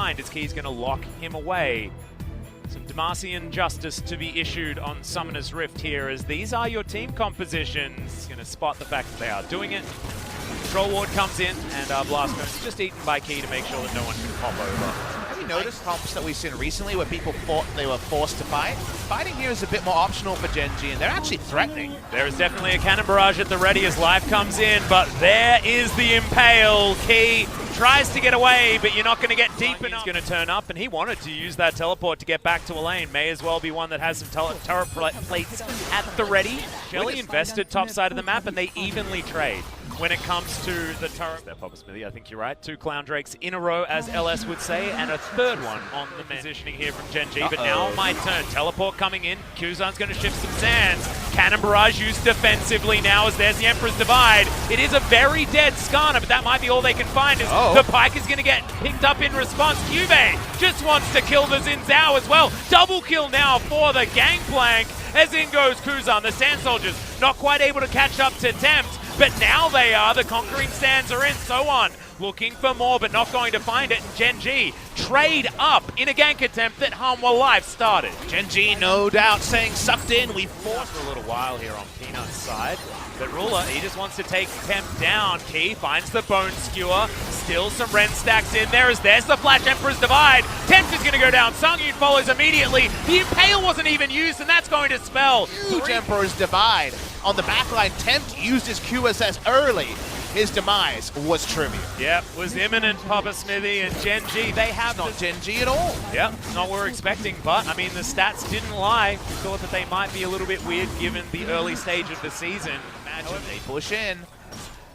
find is Key's going to lock him away. Some Demacian justice to be issued on Summoner's Rift here, as these are your team compositions. Going to spot the fact that they are doing it. Control Ward comes in, and Blast Cone's just eaten by Key to make sure that no one can pop over. Have you noticed comps that we've seen recently where people thought they were forced to fight? Fighting here is a bit more optional for Gen.G, and they're actually threatening. There is definitely a cannon barrage at the ready as Life comes in, but there is the Impale. Key tries to get away, but you're not going to get deep enough. He's going to turn up, and he wanted to use that teleport to get back to a lane. May as well be one that has some turret plates at the ready. HLE invested top side of the map, and they evenly trade when it comes to the turret. There, Papa Smithy, I think you're right. 2 Clown Drakes in a row, as LS would say, and a third one on the positioning here from Gen.G. But now my turn. Teleport coming in. Kuzan's going to shift some sands. Cannon Barrage used defensively now, as there's the Emperor's Divide. It is a very dead Skarner, but that might be all they can find, as the Pike is going to get picked up in response. Kyubey just wants to kill the Xin Zhao as well. Double kill now for the Gangplank, as in goes Kuzan. The Sand Soldiers not quite able to catch up to Tempt, but now they are. The Conquering Sands are in. So on, looking for more, but not going to find it. And Gen.G trade up in a gank attempt that Hanwha Life started. Gen.G, no doubt, saying sucked in. We forced for a little while here on Peanut's side. But Ruler, he just wants to take Tempt down. Key finds the Bone Skewer. Still some Ren stacks in there, as there's the Flash Emperor's Divide. Tempt is going to go down. Songyun follows immediately. The Impale wasn't even used, and that's going to spell. Huge Emperor's Divide. On the backline, Tempt used his QSS early. His demise was trivial. Yep, was imminent, Papa Smithy, and Gen.G, they have not Gen.G at all. Yep, not what we're expecting, but, I mean, the stats didn't lie. We thought that they might be a little bit weird given the early stage of the season. Imagine they push in.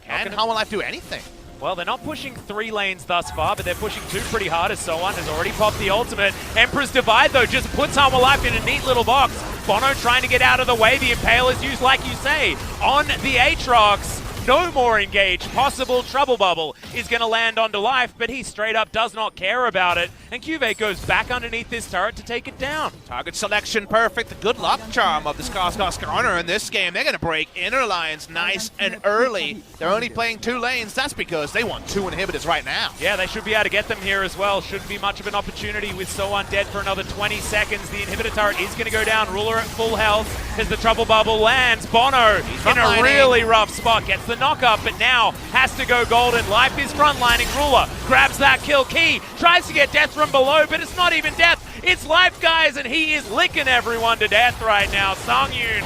Can Hanwha Life do anything? Well, they're not pushing 3 lanes thus far, but they're pushing 2 pretty hard, as So-On has already popped the ultimate. Emperor's Divide, though, just puts Hanwha Life in a neat little box. Bono trying to get out of the way. The Impale is used, like you say, on the Aatrox. No more engage. Possible Trouble Bubble is going to land onto Life, but he straight up does not care about it. And Kyubey goes back underneath this turret to take it down. Target selection perfect. The good luck charm of the Skarner in this game. They're going to break inner lines nice and early. They're only playing 2 lanes. That's because they want 2 inhibitors right now. Yeah, they should be able to get them here as well. Shouldn't be much of an opportunity with So-On dead for another 20 seconds. The inhibitor turret is going to go down. Ruler at full health as the Trouble Bubble lands. Bono in a really rough spot. Gets the knock-up, but now has to go golden. Life is frontlining. Ruler grabs that kill. Key tries to get death from below, but it's not even death. It's Life, guys, and he is licking everyone to death right now. Songyun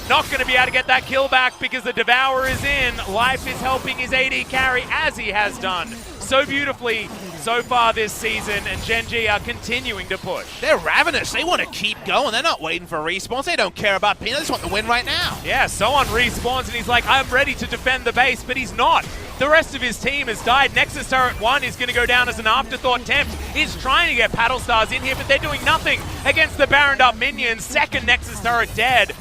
not going to be able to get that kill back because the Devour is in. Life is helping his AD carry, as he has done so beautifully so far this season, and Gen.G are continuing to push. They're ravenous. They want to keep going. They're not waiting for respawns. They don't care about Peanut. They just want to win right now. Yeah, So-On respawns, and he's like, I'm ready to defend the base, but he's not. The rest of his team has died. Nexus Turret 1 is going to go down as an afterthought. Tempt is trying to get Paddle Stars in here, but they're doing nothing against the Baroned Up minions. Second Nexus Turret dead.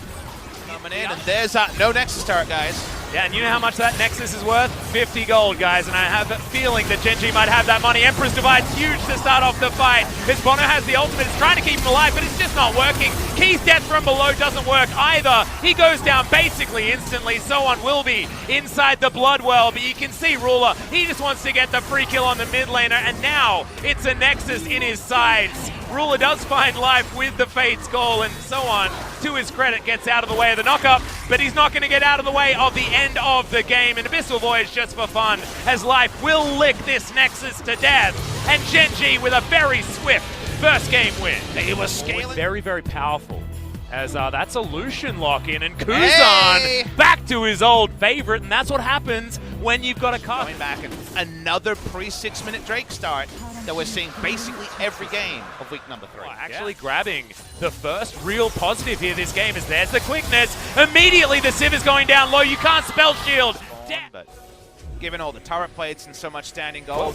Coming in, and there's no Nexus Turret, guys. Yeah, and you know how much that Nexus is worth? 50 gold, guys, and I have a feeling that Gen.G might have that money. Emperor's Divide's huge to start off the fight. As Bono has the ultimate, it's trying to keep him alive, but it's just not working. Key's death from below doesn't work either. He goes down basically instantly. So-On will be inside the Blood Well, but you can see Ruler, he just wants to get the free kill on the mid laner, and now it's a Nexus in his sides. Ruler does find Life with the Fate's goal, and So-On, to his credit, gets out of the way of the knockup, but he's not going to get out of the way of the end of the game. And Abyssal Voyage just for fun, as Life will lick this Nexus to death, and Gen.G with a very swift first game win. They were scaling. Very, very powerful, as that's a Lucian lock-in, and Kuzan back to his old favorite, and that's what happens when you've got a card. Going back, and another pre-6-minute Drake start that we're seeing basically every game of week number 3. Actually grabbing the first real positive here this game, as there's the quickness. Immediately the Civ is going down low. You can't spell shield. But given all the turret plates and so much standing gold.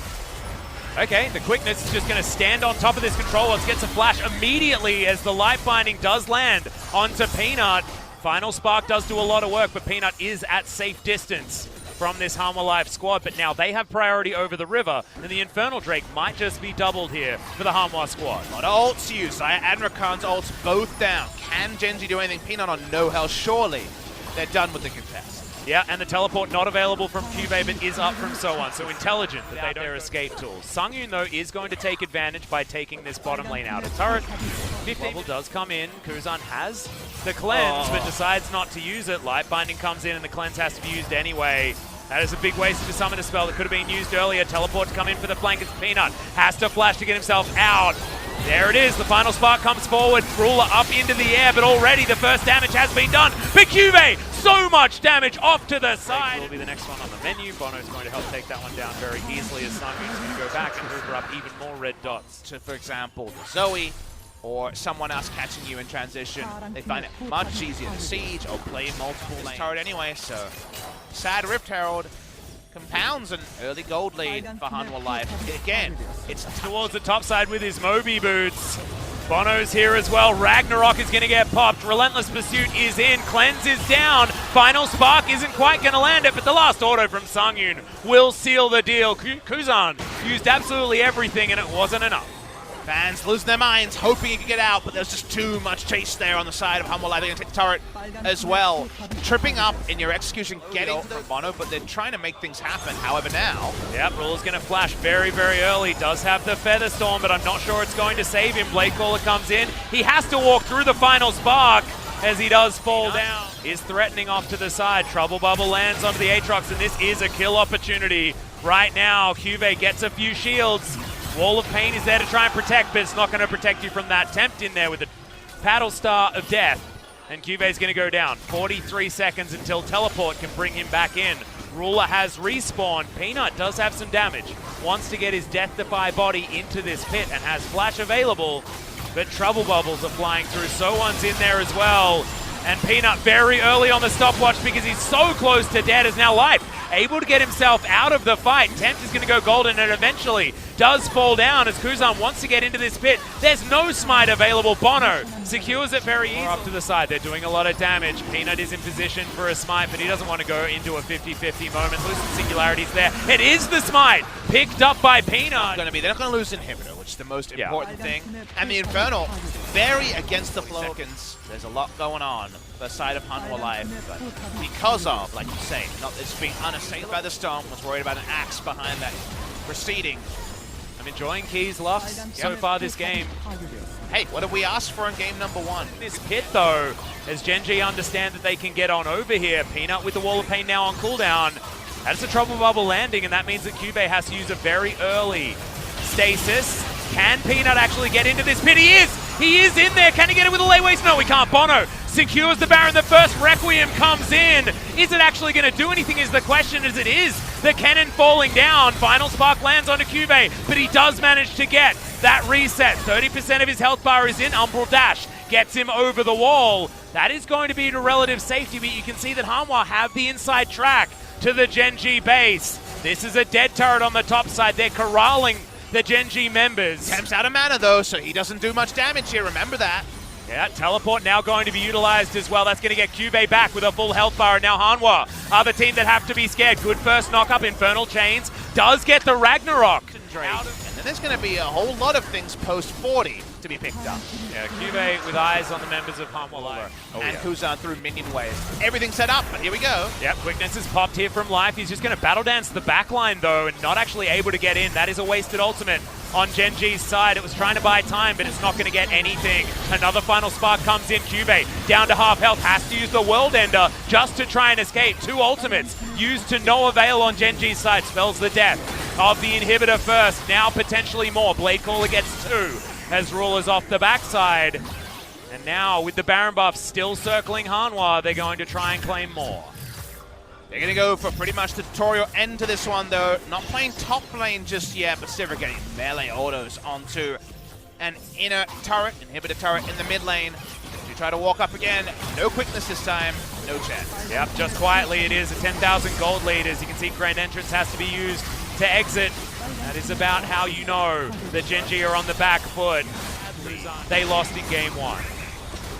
Okay, the quickness is just going to stand on top of this controller. It gets a flash immediately as the life binding does land onto Peanut. Final Spark does do a lot of work, but Peanut is at safe distance from this Hanwha Life squad, but now they have priority over the river, and the Infernal Drake might just be doubled here for the Hanwha squad. A lot of ults used. Admirakan's ults both down. Can Gen.G do anything? Peanut on no health. Surely they're done with the contest. Yeah, and the teleport not available from Cuvee, but is up from Sowan. So intelligent that they don't their escape tools. Sungyun, though, is going to take advantage by taking this bottom lane out. A turret 15 level does come in. Kuzan has the cleanse, but decides not to use it. Light Binding comes in, and the cleanse has to be used anyway. That is a big waste of a summoner spell that could have been used earlier. Teleport to come in for the flank. It's Peanut. Has to flash to get himself out. There it is. The final spark comes forward. Ruler up into the air, but already the first damage has been done. But Cuvee, so much damage off to the side. Will be the next one on the menu. Bono's going to help take that one down very easily as Sungyun's going to go back and hoover up even more red dots. To, for example, Zoe or someone else catching you in transition, they find it much easier to siege or play multiple lanes. Turret anyway, so sad Rift Herald compounds an early gold lead for Hanwha Life. Again, it's towards the top side with his Moby boots. Bono's here as well. Ragnarok is going to get popped. Relentless Pursuit is in. Cleanse is down. Final Spark isn't quite going to land it, but the last auto from Sungyun will seal the deal. Kuzan used absolutely everything, and it wasn't enough. Fans losing their minds, hoping he could get out, but there's just too much chase there on the side of Hanwha Life. They're going to take the turret as well. Tripping up in your execution, getting to the Bono, but they're trying to make things happen. However, now... Yep, Ruler's going to flash very, very early. Does have the Feather Storm, but I'm not sure it's going to save him. Blade Caller comes in. He has to walk through the final spark as he does fall down. Is threatening off to the side. Trouble Bubble lands onto the Aatrox, and this is a kill opportunity. Right now, Cuvee gets a few shields. Wall of Pain is there to try and protect, but it's not going to protect you from that tempt in there with the Paddle Star of Death. And Cuvee's going to go down. 43 seconds until Teleport can bring him back in. Ruler has respawned. Peanut does have some damage. Wants to get his Death Defy body into this pit and has Flash available, but Trouble Bubbles are flying through. Sowan's in there as well. And Peanut very early on the stopwatch because he's so close to dead as now Life able to get himself out of the fight. Tempt is going to go golden and eventually does fall down as Kuzan wants to get into this pit. There's no smite available. Bono secures it very easily. Up to the side, they're doing a lot of damage. Peanut is in position for a smite, but he doesn't want to go into a 50-50 moment. Losing Singularity's there. It is the smite picked up by Peanut. They're not going to lose Inhibitor, which is the most important thing. And the Infernal, very against the flow. Seconds. There's a lot going on for the side of Hanwha Life, but because of, like you say, not this being unassailed by the storm, was worried about an axe behind that proceeding. I'm enjoying Key's Lux so far this game. Hey, what did we ask for in game number 1? This pit, though, as Gen.G understand that they can get on over here. Peanut with the Wall of Pain now on cooldown. That's a Trouble Bubble landing, and that means that Cuvee has to use a very early stasis. Can Peanut actually get into this pit? He is! He is in there! Can he get it with a lay waste? No, he can't. Bono secures the Baron. The first Requiem comes in. Is it actually going to do anything is the question, as it is. The cannon falling down. Final Spark lands onto Cuvee, but he does manage to get that reset. 30% of his health bar is in. Umbral Dash gets him over the wall. That is going to be to relative safety, but you can see that Hanwha have the inside track to the Gen.G base. This is a dead turret on the top side. They're corralling the Gen.G members. Temp's out of mana though, so he doesn't do much damage here, remember that. Yeah, Teleport now going to be utilized as well. That's going to get Cuvee back with a full health bar. And now Hanwha are the team that have to be scared. Good first knock up. Infernal Chains does get the Ragnarok. And then there's going to be a whole lot of things post 40 to be picked up. Yeah, Cuvee with eyes on the members of Hanwha Life. And Kuzan through minion waves. Everything set up, but here we go. Yep, Quickness is popped here from Life. He's just going to battle dance the backline though, and not actually able to get in. That is a wasted ultimate on Gen.G's side. It was trying to buy time, but it's not going to get anything. Another Final Spark comes in. Cuvee down to half health, has to use the World Ender just to try and escape. 2 ultimates used to no avail on Gen.G's side. Spells the death of the Inhibitor first. Now potentially more. Blade Caller gets 2 as Ruler's off the backside. And now with the Baron buff still circling Hanwha, they're going to try and claim more. They're going to go for pretty much the tutorial end to this one, though. Not playing top lane just yet, but still getting melee autos onto an inner turret, Inhibitor turret in the mid lane. You try to walk up again, no quickness this time, no chance. Yep, just quietly it is a 10,000 gold lead. As you can see, Grand Entrance has to be used to exit. That is about how you know that Gen.G are on the back foot. They lost in game 1.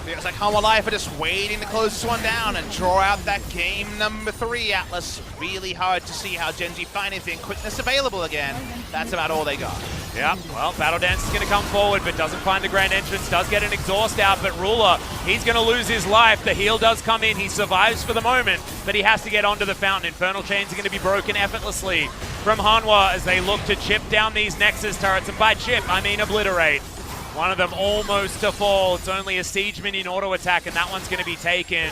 Feels like Hanwha Life are just waiting to close this one down and draw out that game number 3, Atlas. Really hard to see how Gen.G find anything. Quickness available again. That's about all they got. Yeah, well, Battle Dance is going to come forward, but doesn't find the grand entrance, does get an exhaust out, but Ruler, he's going to lose his life. The heal does come in, he survives for the moment, but he has to get onto the fountain. Infernal Chains are going to be broken effortlessly from Hanwha as they look to chip down these Nexus turrets, and by chip, I mean obliterate. One of them almost to fall. It's only a Siege Minion auto attack, and that one's going to be taken.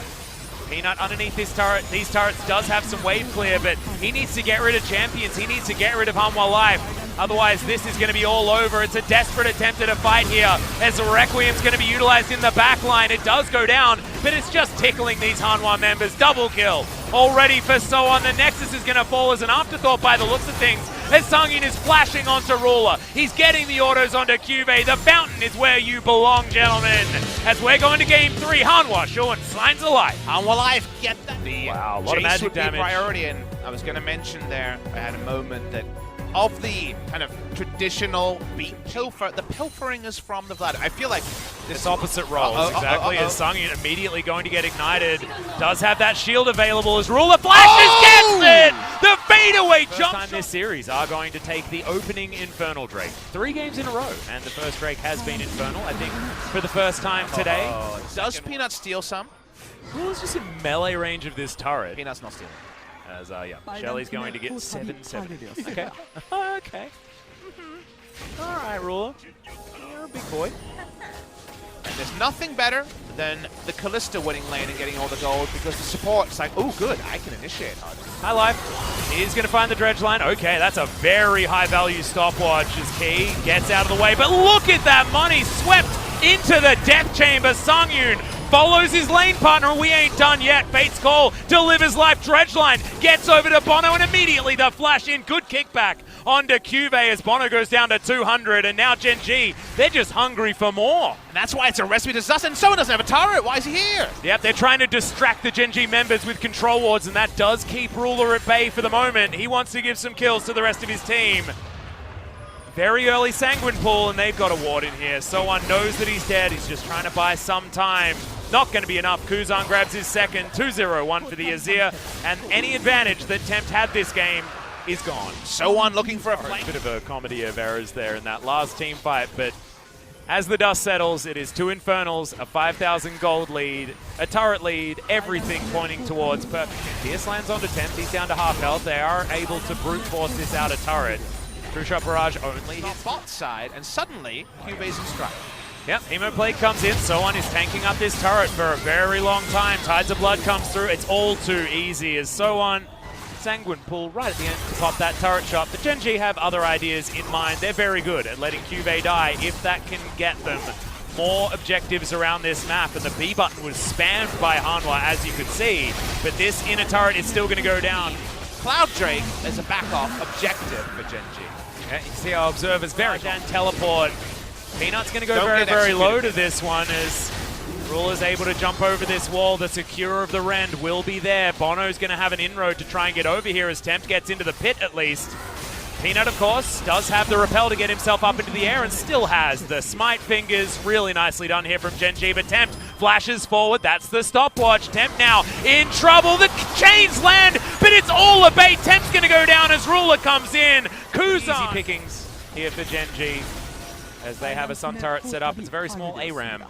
Peanut underneath this turret. These turrets does have some wave clear, but he needs to get rid of champions. He needs to get rid of Hanwha Life. Otherwise, this is going to be all over. It's a desperate attempt at a fight here as Requiem's going to be utilized in the back line. It does go down, but it's just tickling these Hanwha members. Double kill already for Soon. The Nexus is going to fall as an afterthought by the looks of things, as Sungyun is flashing onto Ruler. He's getting the autos onto Cuvee. The fountain is where you belong, gentlemen. As we're going to game 3, Hanwha showing signs of life. Hanwha Life, get that. Wow, a lot of magic would damage. Be priority, and I was going to mention there, I had a moment that of the kind of traditional beat pilfer, the pilfering is from the Vlad. I feel like this opposite roles, exactly, as Sungyun immediately going to get ignited. Does have that shield available as Ruler flashes, gets it! The fadeaway jump! First time this series are going to take the opening Infernal Drake. 3 games in a row, and the first Drake has been Infernal, I think, for the first time today. Does Peanut steal some? Ruler's just in melee range of this turret. Peanut's not stealing. As, yeah, Shelly's going to get 7-7. Okay. Okay. All right, Ruler. You're a big boy. And there's nothing better than the Kalista winning lane and getting all the gold, because the support's like, oh, good, I can initiate hard. High Life. He's going to find the dredge line. Okay, that's a very high-value stopwatch as Key gets out of the way. But look at that money swept into the death chamber. Sungyun follows his lane partner. We ain't done yet. Fate's Call delivers life. Dredgeline gets over to Bono, and immediately the flash in. Good kickback onto Cuvee as Bono goes down to 200. And now Gen.G, they're just hungry for more. And that's why it's a recipe to disaster. And someone doesn't have a turret. Why is he here? Yep, they're trying to distract the Gen.G members with control wards, and that does keep Ruler at bay for the moment. He wants to give some kills to the rest of his team. Very early Sanguine pull, and they've got a ward in here. Someone knows that he's dead. He's just trying to buy some time. Not going to be enough. Kuzan grabs his second. 2-0-1 for the Azir. And any advantage that Tempt had this game is gone. Someone looking for a flank. Bit of a comedy of errors there in that last team fight, but as the dust settles, it is 2 Infernals, a 5,000 gold lead, a turret lead, everything pointing towards perfect. Pierce lands onto Tempt. He's down to half health. They are able to brute force this outer turret. True Shot Barrage only hits bot side, and suddenly Cuvee's in strike. Yep, Hemoplate comes in. Soon is tanking up this turret for a very long time. Tides of Blood comes through. It's all too easy as Soon Sanguine pull right at the end to pop that turret shot. The Gen.G have other ideas in mind. They're very good at letting Cuvee die if that can get them more objectives around this map, and the B button was spammed by Hanwha, as you could see, but this inner turret is still going to go down. Cloud Drake is a back-off objective for Gen.G. Yeah, you see our observers very and teleport. Peanut's going to go very low to this one as Ruler's able to jump over this wall. The Secure of the Rend will be there. Bono's going to have an inroad to try and get over here as Tempt gets into the pit at least. Peanut, of course, does have the repel to get himself up into the air and still has the smite fingers. Really nicely done here from Gen.G, but Tempt flashes forward. That's the stopwatch. Tempt now in trouble. The chains land, but it's all a bait. Tempt's going to go down as Ruler comes in. Kuzan. Easy pickings here for Gen.G as they have a Sun turret set up. It's a very small ARAM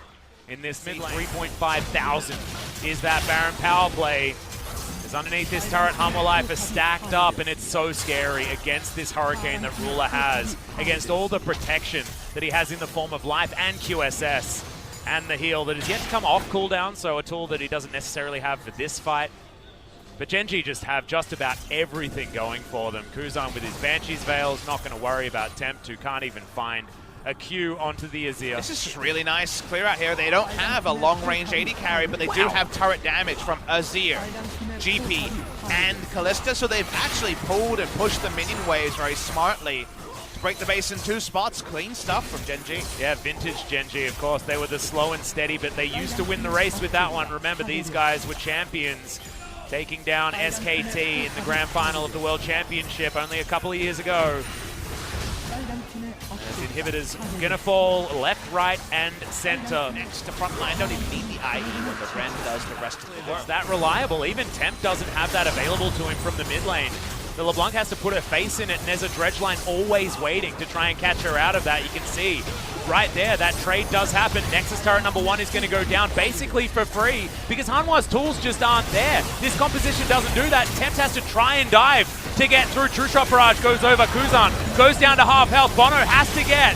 in this mid lane. 3,500 is that Baron power play. Underneath this turret, Hanwha Life is stacked up, and it's so scary against this Hurricane that Ruler has, against all the protection that he has in the form of life and QSS, and the heal that is yet to come off cooldown, so a tool that he doesn't necessarily have for this fight. But Gen.G just have just about everything going for them. Kuzan with his Banshee's Veils, not going to worry about Tempt, who can't even find a Q onto the Azir. This is just really nice clear out here. They don't have a long-range AD carry, but they do have turret damage from Azir, GP, and Kalista, so they've actually pulled and pushed the minion waves very smartly to break the base in 2 spots. Clean stuff from Gen.G. Yeah, vintage Gen.G, of course. They were the slow and steady, but they used to win the race with that one. Remember, these guys were champions, taking down SKT in the grand final of the World Championship only a couple of years ago. As inhibitors gonna fall left, right, and center. Next to front line, don't even need the IE when the Ren does the rest of the work. It's that reliable. Even Temp doesn't have that available to him from the mid lane. The LeBlanc has to put her face in it, and there's a Dredgeline always waiting to try and catch her out of that. You can see right there that trade does happen. Nexus turret number 1 is going to go down basically for free because Hanwha's tools just aren't there. This composition doesn't do that. Tempt has to try and dive to get through. True Shot Barrage goes over. Kuzan goes down to half health. Bono has to get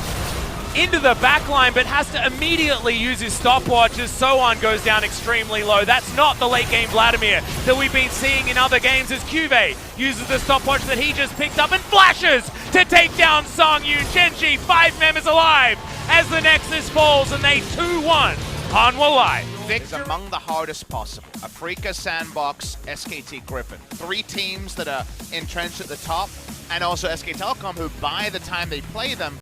into the backline, but has to immediately use his stopwatch as Sohan goes down extremely low. That's not the late game Vladimir that we've been seeing in other games as Cuvée uses the stopwatch that he just picked up and flashes to take down Songyun. Genji, 5 members alive as the Nexus falls and they 2-1 Hanwha Live. Is among the hardest possible. Afrika, Sandbox, SKT, Griffin. 3 teams that are entrenched at the top, and also SK Telecom, who by the time they play them,